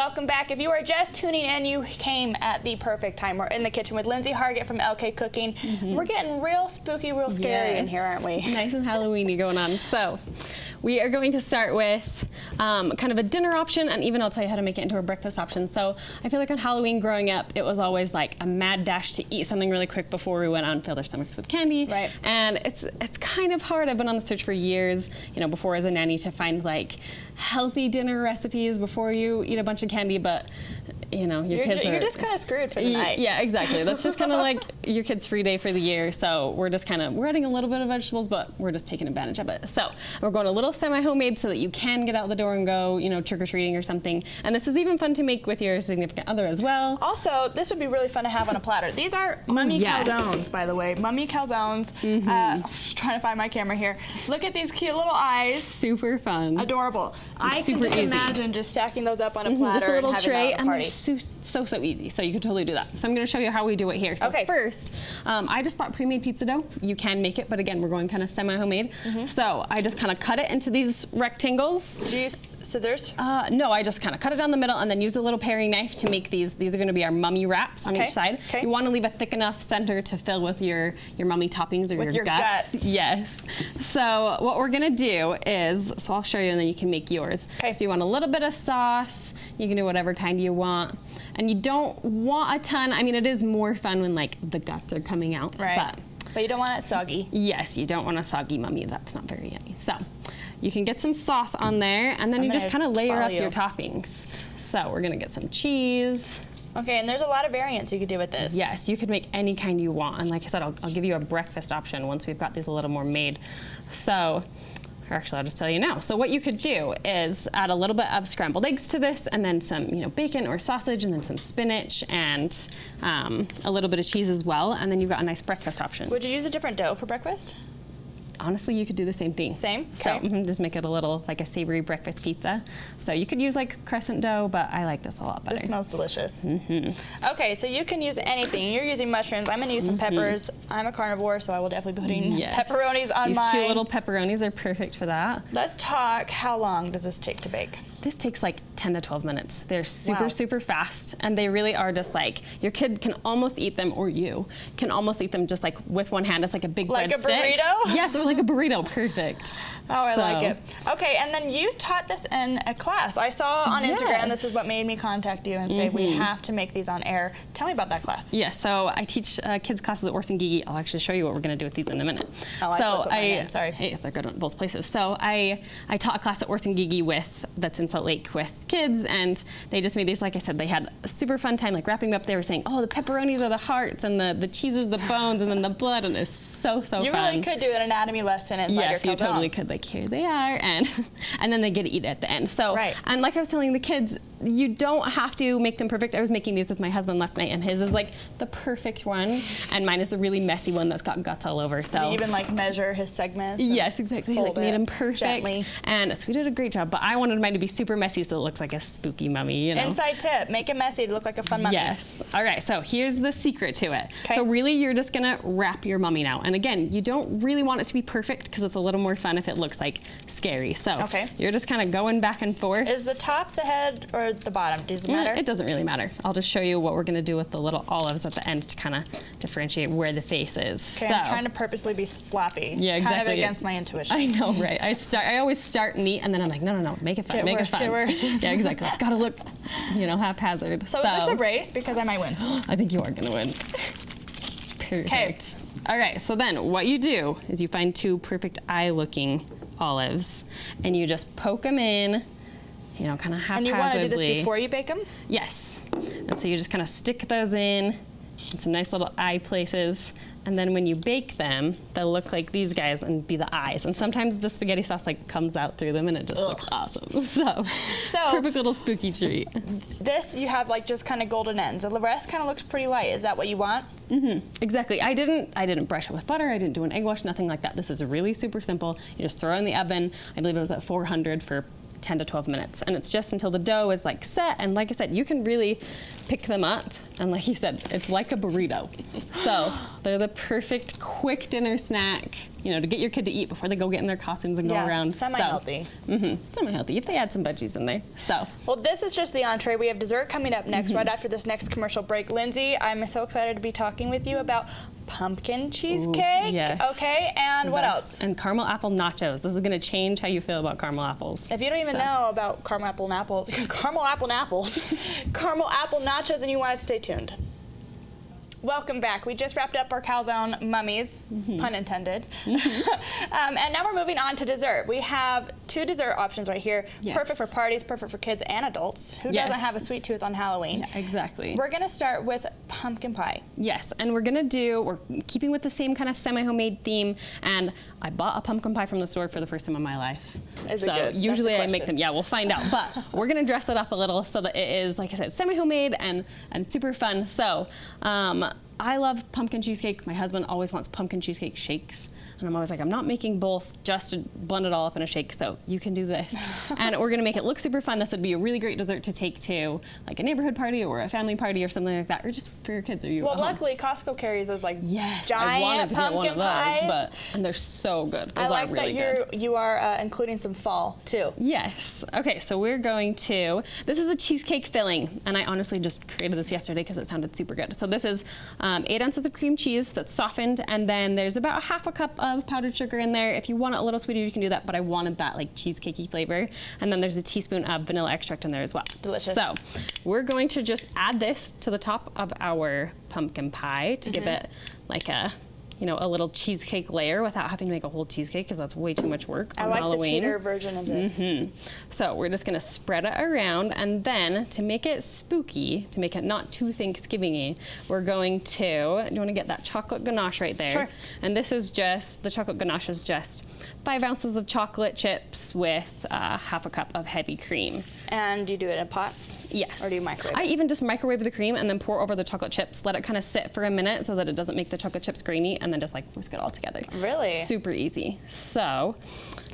Welcome back. If you are just tuning in, you came at the perfect time. We're in the kitchen with Lindsey Hargett from LK Cooking. We're getting real spooky, real scary in here, aren't we? Nice and Halloween-y going on. So we are going to start with kind of a dinner option, and even I'll tell you how to make it into a breakfast option. So I feel like on Halloween growing up, it was always like a mad dash to eat something really quick before we went out and filled our stomachs with candy. Right. And it's kind of hard. I've been on the search for years, you know, before as a nanny, to find like healthy dinner recipes before you eat a bunch of candy, but you know, you're just kind of screwed for the night. Yeah, exactly. That's just kind of like your kid's free day for the year. So we're adding a little bit of vegetables, but we're just taking advantage of it. So we're going a little semi-homemade so that you can get out the door and go, you know, trick-or-treating or something. And this is even fun to make with your significant other as well. Also, this would be really fun to have on a platter. These are mummy calzones, by the way. Mummy calzones. I'm just trying to find my camera here. Look at these cute little eyes. Super fun. Adorable. I can just imagine just stacking those up on a platter just a little and tray, having that at a party. So easy. So you can totally do that. So I'm going to show you how we do it here. So first, I just bought pre-made pizza dough. You can make it, but again, we're going kind of semi-homemade. So I just kind of cut it into these rectangles. Do you use scissors? No, I just kind of cut it down the middle and then use a little paring knife to make these. These are going to be our mummy wraps on each side. You want to leave a thick enough center to fill with your mummy toppings or your guts. Yes. So what we're going to do is, so I'll show you and then you can make yours. So you want a little bit of sauce. You can do whatever kind you want. And you don't want a ton. I mean, it is more fun when like the guts are coming out. Right. But you don't want it soggy. Yes, you don't want a soggy mummy. That's not very yummy. So you can get some sauce on there, and then you just kind of layer up your toppings. So we're gonna get some cheese. Okay, and there's a lot of variants you could do with this. Yes, you could make any kind you want. And like I said, I'll give you a breakfast option once we've got these a little more made. So, or actually, I'll just tell you now. So what you could do is add a little bit of scrambled eggs to this, and then some, you know, bacon or sausage, and then some spinach, and a little bit of cheese as well, and then you've got a nice breakfast option. Would you use a different dough for breakfast? Honestly, you could do the same thing. Same? So just make it a little like a savory breakfast pizza. So you could use like crescent dough, but I like this a lot better. This smells delicious. Okay, so you can use anything. You're using mushrooms. I'm gonna use some peppers. I'm a carnivore, so I will definitely be putting pepperonis on mine. These cute little pepperonis are perfect for that. Let's talk, how long does this take to bake? This takes like 10 to 12 minutes. They're super fast, and they really are just like, your kid can almost eat them, or you can almost eat them just like with one hand. It's like a big bread stick. Like a burrito? Yes, or like a burrito, perfect. Oh, I like it. Okay, and then you taught this in a class. I saw on Instagram, this is what made me contact you and say, we have to make these on air. Tell me about that class. Yes, so I teach kids classes at Orson Gigi. I'll actually show you what we're gonna do with these in a minute. Oh, sorry. Hey, they're good on both places. So I taught a class at Orson Gigi that's in Salt Lake with kids, and they just made these, like I said, they had a super fun time like wrapping up. They were saying, oh, the pepperonis are the hearts, and the cheese is the bones, and then the blood, and it's so fun. You really could do an anatomy lesson inside your calzone. Yes, you totally could. Like, here they are, and then they get to eat at the end. So, and like I was telling the kids, you don't have to make them perfect. I was making these with my husband last night, and his is like the perfect one, and mine is the really messy one that's got guts all over. So did you even like measure his segments? Yes, exactly. Like made them perfect, gently. And so we did a great job. But I wanted mine to be super messy, so it looks like a spooky mummy. You know? Inside tip: make it messy to look like a fun mummy. Yes. All right. So here's the secret to it. So really, you're just gonna wrap your mummy now. And again, you don't really want it to be perfect because it's a little more fun if it looks like scary. So you're just kind of going back and forth. Is the top the head or the bottom? Does it matter? It doesn't really matter. I'll just show you what we're gonna do with the little olives at the end to kind of differentiate where the face is. Okay, I'm trying to purposely be sloppy. Yeah, it's kind of against my intuition. I know, right? I always start neat, and then I'm like, no, make it fun, make it fun. Get worse. Yeah, exactly. It's gotta look, you know, haphazard. So is this a race? Because I might win. I think you are gonna win. Perfect. All right, so then what you do is you find two perfect eye-looking olives, and you just poke them in, you know, kind of haphazardly. And you want to do this before you bake them? Yes. And so you just kind of stick those in some nice little eye places, and then when you bake them, they'll look like these guys and be the eyes. And sometimes the spaghetti sauce like comes out through them, and it just looks awesome. So perfect little spooky treat. This you have like just kind of golden ends. The rest kind of looks pretty light. Is that what you want? Exactly. I didn't brush it with butter. I didn't do an egg wash. Nothing like that. This is really super simple. You just throw it in the oven. I believe it was at 400 for 10 to 12 minutes. And it's just until the dough is like set. And like I said, you can really pick them up. And like you said, it's like a burrito. So they're the perfect quick dinner snack, you know, to get your kid to eat before they go get in their costumes and go around. Semi-healthy. Semi-healthy, if they add some veggies in there. So. Well, this is just the entree. We have dessert coming up next, right after this next commercial break. Lindsay, I'm so excited to be talking with you about pumpkin cheesecake. Ooh, yes. Okay, and what else? And caramel apple nachos. This is going to change how you feel about caramel apples. If you don't even know about caramel apple nachos, caramel apple nachos, and you want to stay tuned. Welcome back. We just wrapped up our calzone mummies, pun intended. And now we're moving on to dessert. We have 2 dessert options right here. Yes. Perfect for parties, perfect for kids and adults. Who doesn't have a sweet tooth on Halloween? Yeah, exactly. We're gonna start with pumpkin pie. Yes, and we're keeping with the same kind of semi-homemade theme, and I bought a pumpkin pie from the store for the first time in my life. Is it good? Usually I make them, we'll find out, but we're gonna dress it up a little so that it is, like I said, semi-homemade and super fun. So, I love pumpkin cheesecake. My husband always wants pumpkin cheesecake shakes. And I'm always like, I'm not making both just to blend it all up in a shake, so you can do this. And we're gonna make it look super fun. This would be a really great dessert to take to like a neighborhood party or a family party or something like that, or just for your kids or you. Well, luckily Costco carries those like giant I wanted to get one of those, pies. and they're so good. Those I like are really that good. you are including some fall too. Yes. Okay, so we're going to, this is a cheesecake filling, and I honestly just created this yesterday because it sounded super good. So this is 8 ounces of cream cheese that's softened, and then there's about ½ a cup of powdered sugar in there. If you want it a little sweeter, you can do that, but I wanted that like cheesecakey flavor. And then there's a teaspoon of vanilla extract in there as well. Delicious. So we're going to just add this to the top of our pumpkin pie to give it like a, you know, a little cheesecake layer without having to make a whole cheesecake, because that's way too much work on Halloween. I like the cheater version of this. So we're just gonna spread it around, and then to make it spooky, to make it not too Thanksgiving-y, we're going to, do you wanna get that chocolate ganache right there? Sure. And this is just, the chocolate ganache is just 5 ounces of chocolate chips with ½ a cup of heavy cream. And you do it in a pot? Yes. Or do you microwave it? I even just microwave the cream and then pour over the chocolate chips, let it kind of sit for a minute so that it doesn't make the chocolate chips grainy, and then just like whisk it all together. Really? Super easy. So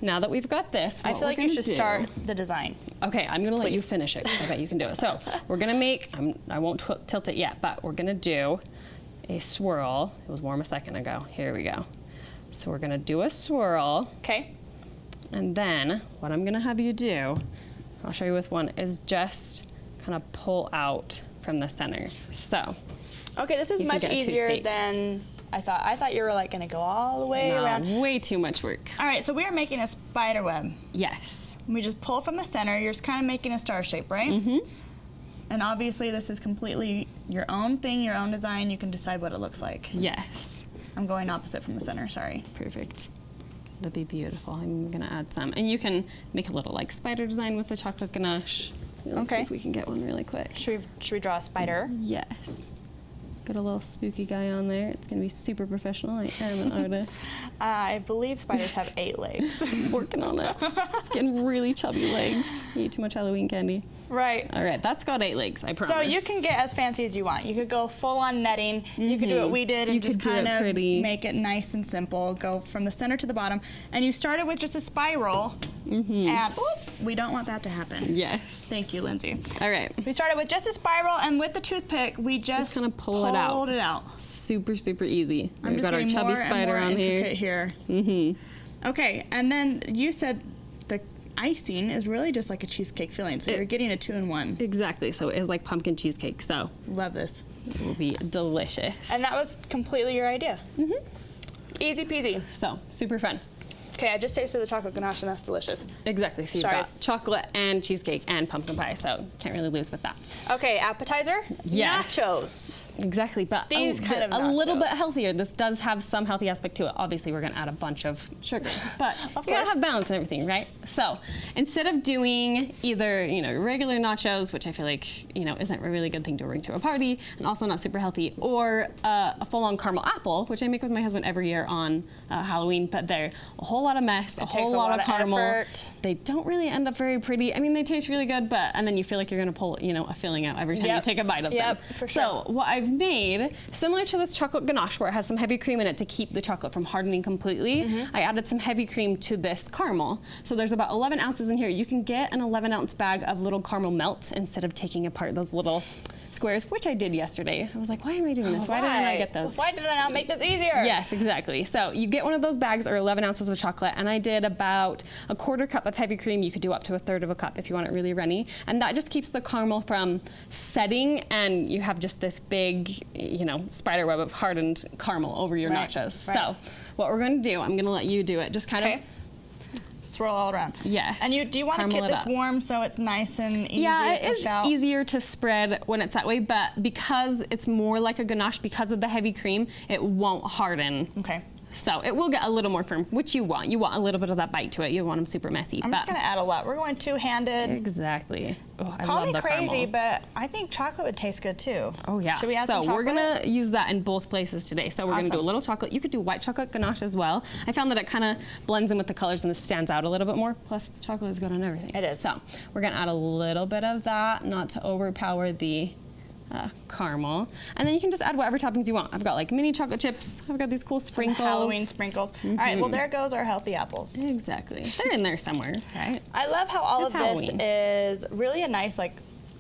now that we've got this, I feel like you should start the design. Okay, I'm gonna let you finish it, 'cause I bet you can do it. So we're gonna make, I won't tilt it yet, but we're gonna do a swirl. It was warm a second ago. Here we go. So we're gonna do a swirl. Okay. And then what I'm gonna have you do, I'll show you with one, is just kind of pull out from the center. So. Okay, this is much easier than I thought. I thought you were like gonna go all the way around. Way too much work. All right, so we are making a spider web. Yes. We just pull from the center. You're just kind of making a star shape, right? And obviously this is completely your own thing, your own design. You can decide what it looks like. Yes. I'm going opposite from the center, sorry. Perfect. That'd be beautiful. I'm gonna add some. And you can make a little like spider design with the chocolate ganache. Let's see if we can get one really quick. Should we draw a spider? Yes. Got a little spooky guy on there. It's gonna be super professional. I am an artist. I believe spiders have 8 legs. I'm working on it. It's getting really chubby legs. You ate too much Halloween candy. Right. All right, that's got 8 legs, I promise. So you can get as fancy as you want. You could go full on netting. You could do what we did and just kind of make it nice and simple. Go from the center to the bottom. And you started with just a spiral. And we don't want that to happen. Yes. Thank you, Lindsay. All right. We started with just a spiral, and with the toothpick, we just kind of pulled it out. Super, super easy. We've got our chubby spider on here. Okay, and then you said the icing is really just like a cheesecake filling, so you're getting a 2-in-1. Exactly, so it is like pumpkin cheesecake, so. Love this. It will be delicious. And that was completely your idea. Easy peasy. So, super fun. Okay, I just tasted the chocolate ganache, and that's delicious. Exactly, so you've got chocolate and cheesecake and pumpkin pie, so can't really lose with that. Okay, appetizer? Yes. Nachos. Exactly, but These kind of a little bit healthier. This does have some healthy aspect to it. Obviously, we're gonna add a bunch of sugar, but you gotta have balance and everything, right? So instead of doing either, regular nachos, which I feel like, isn't a really good thing to bring to a party, and also not super healthy, or a full-on caramel apple, which I make with my husband every year on Halloween, but they're a whole lot lot of mess, a whole lot of caramel. Effort. They don't really end up very pretty. I mean, they taste really good, and then you feel like you're gonna pull, a filling out every time you take a bite of them. For sure. So what I've made, similar to this chocolate ganache where it has some heavy cream in it to keep the chocolate from hardening completely, I added some heavy cream to this caramel. So there's about 11 ounces in here. You can get an 11-ounce bag of little caramel melts instead of taking apart those little squares, which I did yesterday. I was like, why am I doing this? Why did I not get those? Why did I not make this easier? Yes, exactly. So you get one of those bags or 11 ounces of chocolate, and I did about a 1/4 cup of heavy cream. You could do up to 1/3 of a cup if you want it really runny. And that just keeps the caramel from setting, and you have just this big, spider web of hardened caramel over your nachos. So what we're going to do, I'm going to let you do it. Just kind of swirl all around. Yes. And do you want to keep this warm so it's nice and easy to push out? Yeah, it is easier to spread when it's that way, but because it's more like a ganache, because of the heavy cream, it won't harden. Okay. So it will get a little more firm, which you want. You want a little bit of that bite to it. You want them super messy. I'm just going to add a lot. We're going two-handed. Exactly. Oh, I Call love me the crazy, caramel. but I think chocolate would taste good too. Oh yeah. Should we add some chocolate? So we're going to use that in both places today. So we're going to do a little chocolate. You could do white chocolate ganache as well. I found that it kind of blends in with the colors and this stands out a little bit more. Plus, the chocolate is good on everything. It is. So we're going to add a little bit of that, not to overpower the caramel, and then you can just add whatever toppings you want. I've got like mini chocolate chips. I've got these cool sprinkles. Some Halloween sprinkles. All right, well there goes our healthy apples. Exactly. They're in there somewhere, right? I love how all It's of this Halloween. is really a nice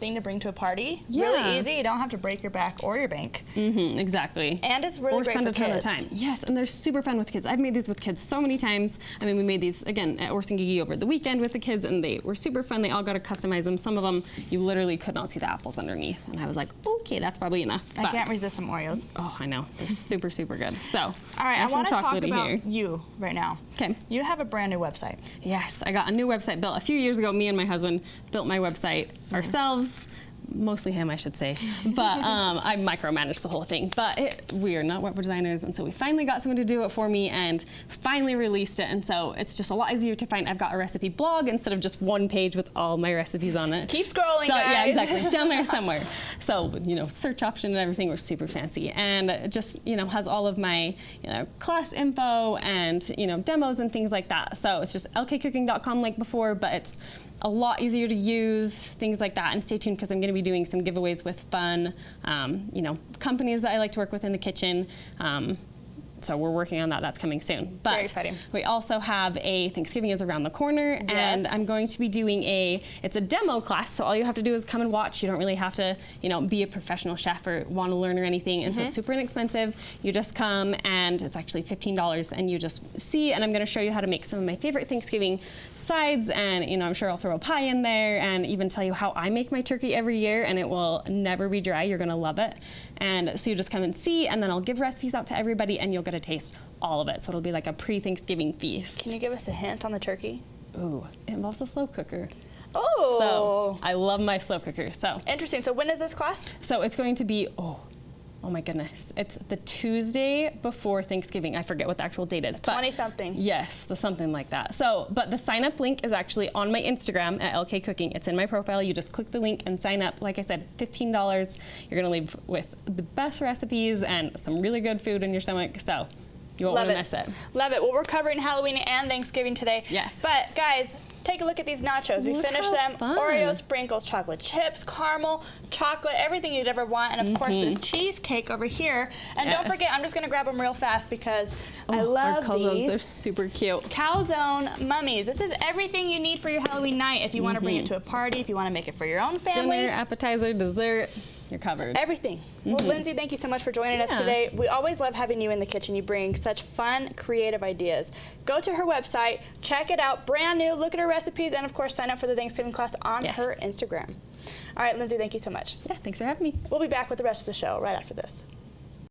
thing to bring to a party. Yeah. Really easy. You don't have to break your back or your bank. Exactly. And it's really great for kids. Or spend a ton of time. Yes, and they're super fun with kids. I've made these with kids so many times. I mean, we made these, again, at Orson Gigi over the weekend with the kids, and they were super fun. They all got to customize them. Some of them, you literally could not see the apples underneath. And I was like, okay, that's probably enough. I can't resist some Oreos. Oh, I know. They're super, super good. So, all right, I want to talk about here. you right now. Okay. You have a brand new website. Yes, I got a new website built a few years ago. Me and my husband built my website ourselves. Mostly him, I should say, but I micromanaged the whole thing. But we are not web designers, and so we finally got someone to do it for me and finally released it, and so it's just a lot easier to find. I've got a recipe blog instead of just one page with all my recipes on it. Keep scrolling, so, guys. Yeah, exactly. It's down there somewhere. So, search option and everything was super fancy, and it just, has all of my, class info and, demos and things like that. So it's just lkcooking.com like before, but it's a lot easier to use, things like that. And stay tuned because I'm going to be doing some giveaways with fun, companies that I like to work with in the kitchen. So we're working on that. That's coming soon. But very exciting. We also have a Thanksgiving is around the corner, and I'm going to be doing it's a demo class. So all you have to do is come and watch. You don't really have to, be a professional chef or want to learn or anything. And so it's super inexpensive. You just come, and it's actually $15, and you just see. And I'm going to show you how to make some of my favorite Thanksgiving sides, and I'm sure I'll throw a pie in there and even tell you how I make my turkey every year, and it will never be dry. You're gonna love it. And so you just come and see, and then I'll give recipes out to everybody, and you'll get to taste all of it. So it'll be like a pre-Thanksgiving feast. Can you give us a hint on the turkey? Ooh, it involves a slow cooker. Oh. So I love my slow cooker. So interesting. So when is this class? So it's going to be oh my goodness. It's the Tuesday before Thanksgiving. I forget what the actual date is. 20-something. Yes, something like that. So, but the sign up link is actually on my Instagram at LK Cooking. It's in my profile. You just click the link and sign up. Like I said, $15. You're gonna leave with the best recipes and some really good food in your stomach. So you won't want to miss it. Love it. Well, we're covering Halloween and Thanksgiving today. Yeah. But guys, take a look at these nachos. We finished them. Fun. Oreo sprinkles, chocolate chips, caramel, chocolate, everything you'd ever want. And of course, this cheesecake over here. And don't forget, I'm just going to grab them real fast because I love our calzones. these. They're super cute. Calzone mummies. This is everything you need for your Halloween night. If you want to bring it to a party, if you want to make it for your own family. Dinner, appetizer, dessert. You're covered. Everything. Well, Lindsey, thank you so much for joining us today. We always love having you in the kitchen. You bring such fun, creative ideas. Go to her website, check it out, brand new, look at her recipes, and of course, sign up for the Thanksgiving class on her Instagram. All right, Lindsey, thank you so much. Yeah, thanks for having me. We'll be back with the rest of the show right after this.